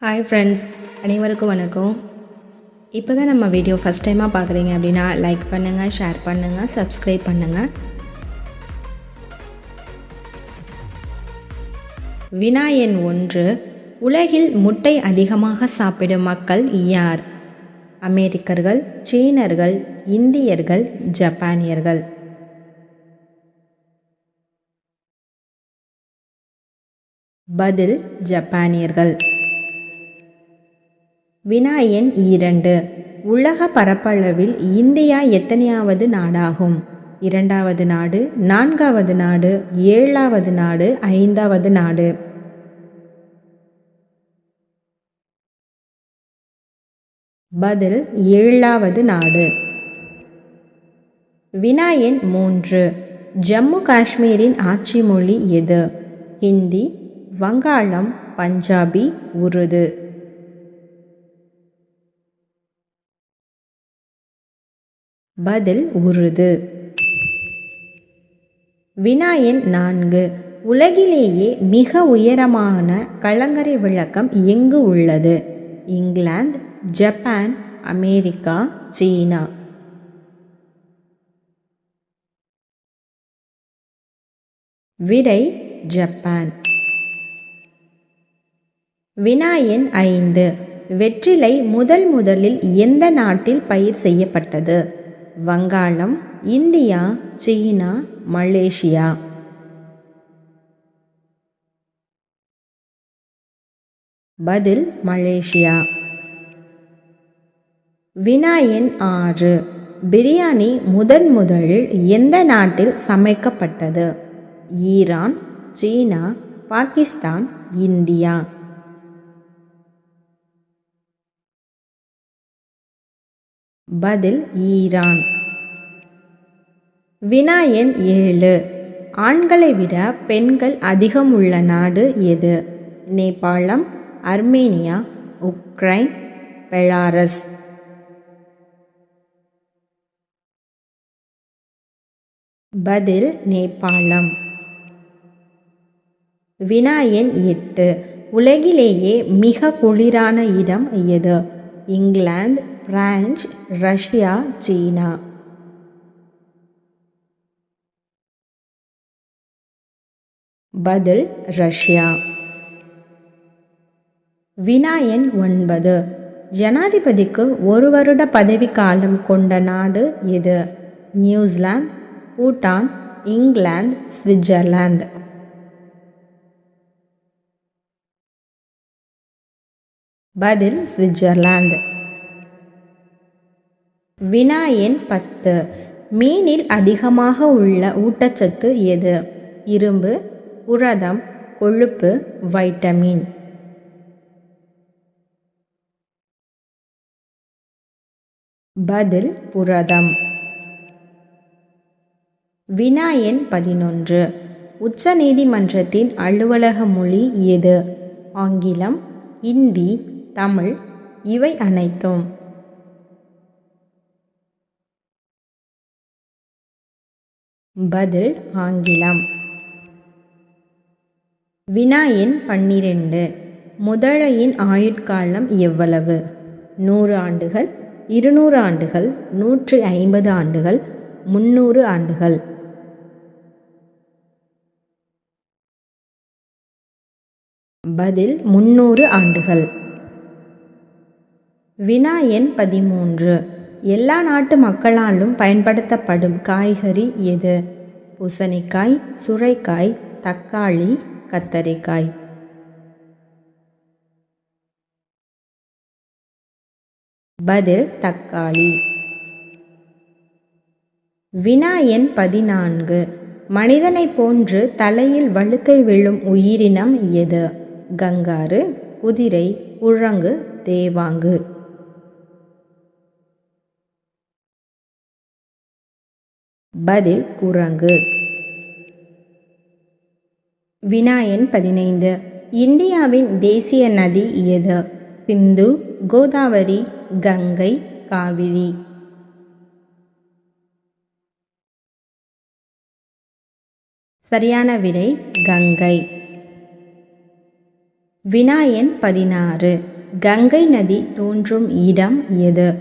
Hi friends, அனைவருக்கும் வணக்கம். இப்போ தான் நம்ம வீடியோ ஃபஸ்ட் டைமாக பார்க்குறீங்க அப்படின்னா லைக் பண்ணுங்கள், ஷேர் பண்ணுங்கள், சப்ஸ்கிரைப் பண்ணுங்கள். வினா எண் 1. உலகில் முட்டை அதிகமாக சாப்பிடும் மக்கள் யார்? அமெரிக்கர்கள், சீனர்கள், இந்தியர்கள், ஜப்பானியர்கள்? பதில் ஜப்பானியர்கள். வினா எண் 2. உலக பரப்பளவில் இந்தியா எத்தனையாவது நாடாகும்? 2வது நாடு, 4வது நாடு, 7வது நாடு, 5வது நாடு? பதில் 7வது நாடு. வினா எண் 3. ஜம்மு காஷ்மீரின் ஆட்சி மொழி எது? ஹிந்தி, வங்காளம், பஞ்சாபி, உருது? பதில் உருது. வினா எண் 4. உலகிலேயே மிக உயரமான கலங்கரை விளக்கம் எங்கு உள்ளது? இங்கிலாந்து, ஜப்பான், அமெரிக்கா, சீனா? விடை ஜப்பான். வினா எண் 5. வெற்றிலை முதலில் எந்த நாட்டில் பயிர் செய்யப்பட்டது? வங்காளம், இந்தியா, சீனா, மலேசியா? பதில் மலேசியா. வினா எண் 6. பிரியாணி முதலில் எந்த நாட்டில் சமைக்கப்பட்டது? ஈரான், சீனா, பாகிஸ்தான், இந்தியா? பதில் ஈரான். வினா எண் 7. ஆண்களை விட பெண்கள் அதிகம் உள்ள நாடு எது? நேபாளம், அர்மேனியா, உக்ரைன், பெலாரஸ்? பதில் நேபாளம். வினா எண் 8. உலகிலேயே மிக குளிரான இடம் எது? இங்கிலாந்து, பிரான்ஸ், ரஷ்யா, சீனா? பதில் ரஷ்யா. வினா எண் 9. ஜனாதிபதிக்கு 1 வருட பதவிக்காலம் கொண்ட நாடு எது? New Zealand, Bhutan, England, Switzerland? பதில் சுவிட்சர்லாந்து. வினா எண் 10. மீனில் அதிகமாக உள்ள ஊட்டச்சத்து எது? இரும்பு, புரதம், கொழுப்பு, வைட்டமின்? பதில் புரதம். வினா எண் 11. உச்ச நீதிமன்றத்தின் அலுவலக மொழி எது? ஆங்கிலம், இந்தி, தமிழ், இவை அனைத்தும்? பதில் ஆங்கிலம். வினா எண் 12. முதலையின் ஆயுட்காலம் எவ்வளவு? 100 ஆண்டுகள், 200 ஆண்டுகள், 150 ஆண்டுகள், 300 ஆண்டுகள்? பதில் 300 ஆண்டுகள். வினா எண் 13. எல்லா நாட்டு மக்களாலும் பயன்படுத்தப்படும் காய்கறி எது? பூசணிக்காய், சுரைக்காய், தக்காளி, கத்தரிக்காய்? பதில் தக்காளி. வினா எண் 14. மனிதனை போன்று தலையில் வழுக்கை விழும் உயிரினம் எது? கங்காரு, குதிரை, குரங்கு, தேவாங்கு? பதில் குரங்கு. வினா எண் 15. இந்தியாவின் தேசிய நதி எது? சிந்து, கோதாவரி, கங்கை, காவிரி? சரியான விடை கங்கை. வினா எண் 16. கங்கை நதி தோன்றும் இடம் எது?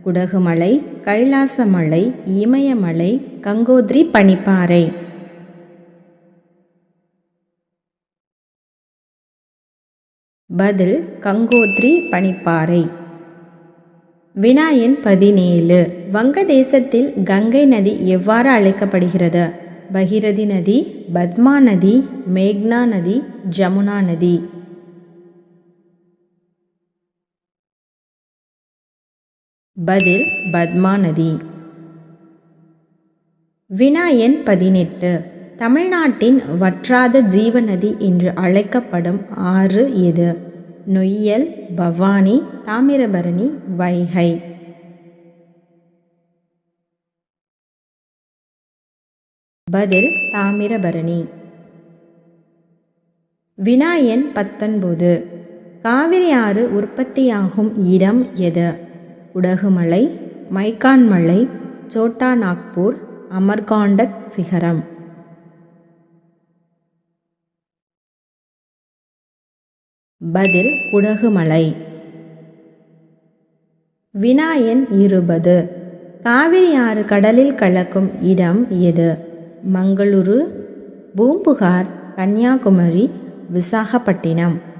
குடகுமலை, கைலாசமலை, இமயமலை, கங்கோத்ரி பனிப்பாறை. பதில் கங்கோத்ரி பனிப்பாறை. வினா எண் 17. வங்கதேசத்தில் கங்கை நதி எவ்வாறு அழைக்கப்படுகிறது? பகீரதி நதி, பத்மா நதி, மேக்னா நதி, ஜமுனா நதி. பதில் பத்மா நதி. வினா எண் 18. தமிழ்நாட்டின் வற்றாத ஜீவநதி என்று அழைக்கப்படும் ஆறு எது? நொய்யல், பவானி, தாமிரபரணி, வைகை. பதில் தாமிரபரணி. வினா எண் 19. காவிரி ஆறு உற்பத்தியாகும் இடம் எது? குடகுமலை, மைக்கான் மலை, சோட்டா நாக்பூர், அமர்காண்டக் சிகரம். பதில் குடகுமலை. வினா எண் 20. காவிரி ஆறு கடலில் கலக்கும் இடம் எது? மங்களூரு, பூம்புகார், கன்னியாகுமரி, விசாகப்பட்டினம்.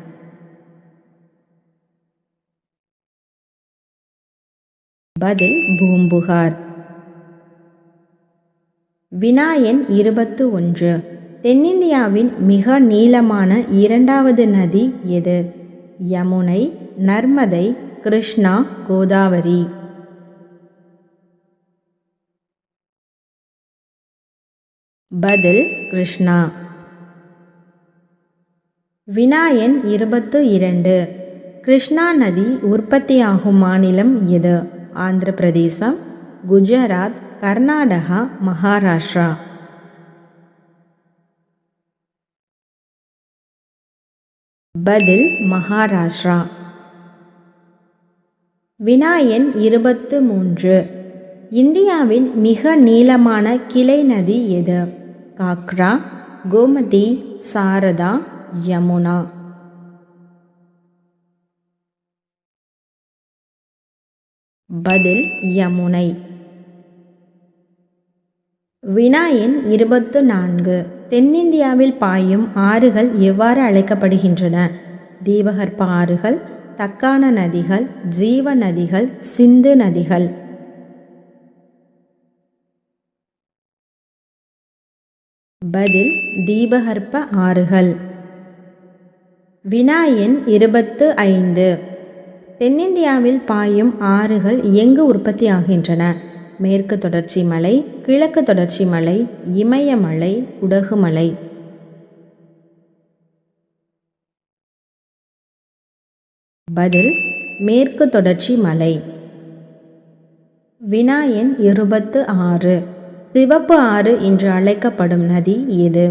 பதில் பூம்புகார். வினா எண் 21. தென்னிந்தியாவின் மிக நீளமான இரண்டாவது நதி எது? யமுனை, நர்மதை, கிருஷ்ணா, கோதாவரி. பதில் கிருஷ்ணா. வினா எண் 22. கிருஷ்ணா நதி உற்பத்தியாகும் மாநிலம் எது? ஆந்திர பிரதேசம், குஜராத், கர்நாடகா, மகாராஷ்டிரா. பதில் மகாராஷ்டிரா. வினா எண் 23. இந்தியாவின் மிக நீளமான கிளை நதி எது? காக்ரா, கோமதி, சாரதா, யமுனா. பதில் யமுனை. வினா எண் 24. தென்னிந்தியாவில் பாயும் ஆறுகள் எவ்வாறு அழைக்கப்படுகின்றன? தீபகற்ப ஆறுகள், தக்கான நதிகள், ஜீவ நதிகள், சிந்து நதிகள். பதில் தீபகற்ப ஆறுகள். வினா எண் 25. தென்னிந்தியாவில் பாயும் ஆறுகள் எங்கு உற்பத்தியாகின்றன? மேற்கு தொடர்ச்சி மலை, கிழக்கு தொடர்ச்சி மலை, இமயமலை, குடகுமலை. பதில் மேற்கு தொடர்ச்சி மலை. வினா எண் 26. சிவப்பு ஆறு என்று அழைக்கப்படும் நதி எது?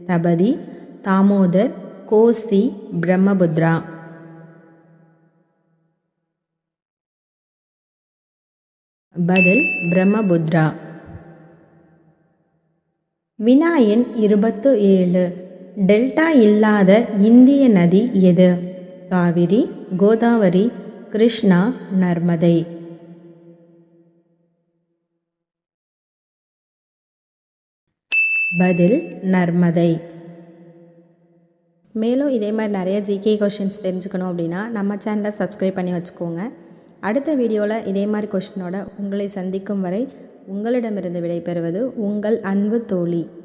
தபதி, தாமோதர், கோசி, பிரம்மபுத்ரா. பதில் பிரம்மபுத்ரா. வினா எண் 27. டெல்டா இல்லாத இந்திய நதி எது? காவிரி, கோதாவரி, கிருஷ்ணா, நர்மதை. பதில் நர்மதை. மேலும் இதே மாதிரி நிறைய ஜிகே கொஷின்ஸ் தெரிஞ்சுக்கணும் அப்படின்னா நம்ம சேனலை சப்ஸ்கிரைப் பண்ணி வச்சுக்கோங்க. அடுத்த வீடியோவில் இதே மாதிரி கொஷினோட உங்களை சந்திக்கும் வரை உங்களிடமிருந்து விடைபெறுவது உங்கள் அன்பு தோழி.